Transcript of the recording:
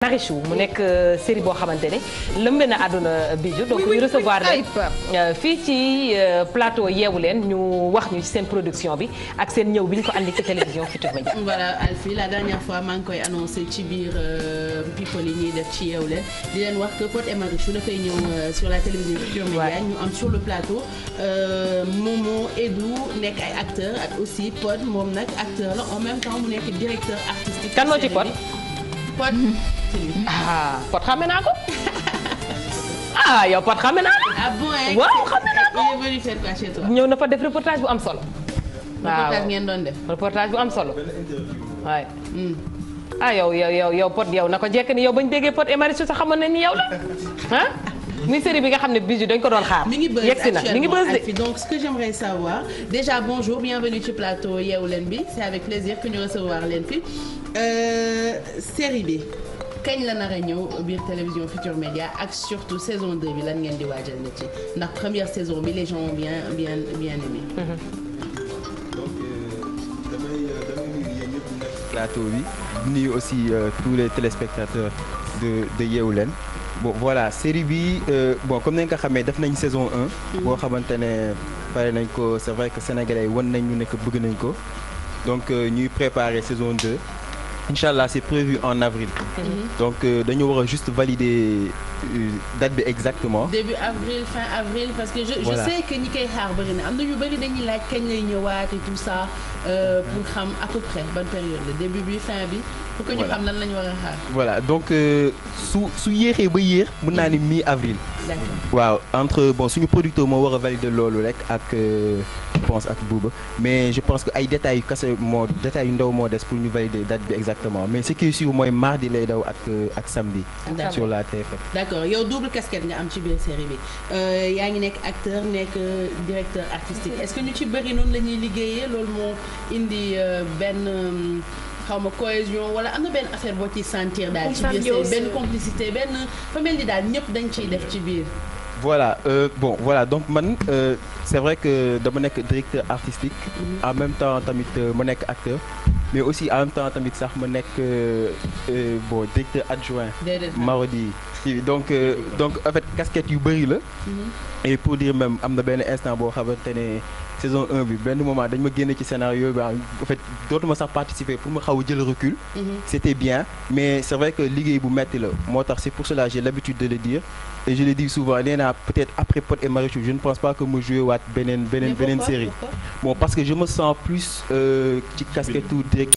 Marichou mu nekk série boo xamante ne lëmbe na àdduna Bijou donc ñu recevoir leen fii ci plateau Yeewu Leen ñu wax ñu ci seen production bi ak seen ñëw bi ñu ko andi ci télévision Futurs Médias. Voilà Alfie la dernière fois maa ngi koy annoncé ci biir people yi ñuy def ci Yeewu Leen di leen wax que Pod et Marichou dafay ñëw sur la télévision Futurs Médias ñu am sur le plateau Momo Edou nekk ay acteurs ak aussi Pod moom nag acteur la en même temps mu nekk directeur artistique. kan moo ci Pod. Pod. Pod xame naa ko. yow Pod xame naa la. Bon waaw xame naa ko. il est venu faire quoi chez toi. ñëw na fa def reportage bu am solo. reportage ngeen doon def. reportage bu am solo. waay. yow Pod yow na ko jekk ni yow bañ déggee Pod et Marichou sax xamoon nañ ni yow la ah. muy série bi nga xam ne Bijou dañ ko doon xaar. mi ngi buzz mi ngi buzz de. donc ce que j'aimerais savoir déjà bonjour bienvenue ci plateau Yeewu Leen bi c'est avec plaisir que ñu recevoir leen fi série bi kañ la nar a ñëw biir télévision Futurs Médias ak surtout saison 2 bi lan ngeen di waajal na ci ndax première saison bi les gens ont bien aimé. donc damay nuyu yéen ñëpp ñu nekk plateau bi nuyu aussi tous les téléspectateurs de Yeewu Leen. bon voilà série bi comme nañ ko xamee def nañ saison 1. boo xamante ne pare nañ ko c'est vrai que sénégalais wan nañ ñu ne que bëgg nañ ko donc ñuy préparer saison 2 incha allah c'est prévu en avril. donc dañu war a juste valider date bi exactement. début avril fin avril parce que je sais que ñi koy xaar bëri na am na ñu bëri dañuy laaj kañ lay ñëwaat et tout ça pour xam à peu près ban période la début bi fin bi. pour que ñu xam lan la ñu war a xaar. voilà donc su yéexee ba yéex mën naa ni mi-avril. waaw entre suñu producteur moo war a valider loolu rek ak je pense ak Bouba mais je pense que ay détails yu ndaw moo des pour ñu valider date bi exactement mais ce qui est sûr mooy mardi lay daw ak samedi. sur la TFM. d'accord yow double casquette nga am ci biir série bi yaa ngi nekk acteur nekk directeur artistique est-ce que ñu ci bëri noonu la ñuy liggéeyee loolu moo indi benn. xaw ma cohésion wala am na benn affaire boo ciy sentir daal ci biir benn complicité benn fa mel ni daal ñëpp dañ ciy def ci biir. voilà voilà donc man c'est vrai que dama nekk directeur artistique. en même temps tamit ma nekk acteur. mais aussi en même temps tamit sax ma nekk directeur adjoint. Marodi donc en fait casquette yu bëri la. et pour dire même am na benn instant boo xamante ne saison 1 bi benn moment dañ ma génne ci scénario bi en fait dootuma sax participer pour ma xaw a jël recul. c'était bien mais c'est vrai que liggéey bu metti la moo tax c'est pour cela j'ai l'habitude de le dire et je le dis souvent nee naa peut-être après Pod et Marichou je ne pense pas que ma jouer waat beneen série. bon parce que je me sens plus ci casquette direct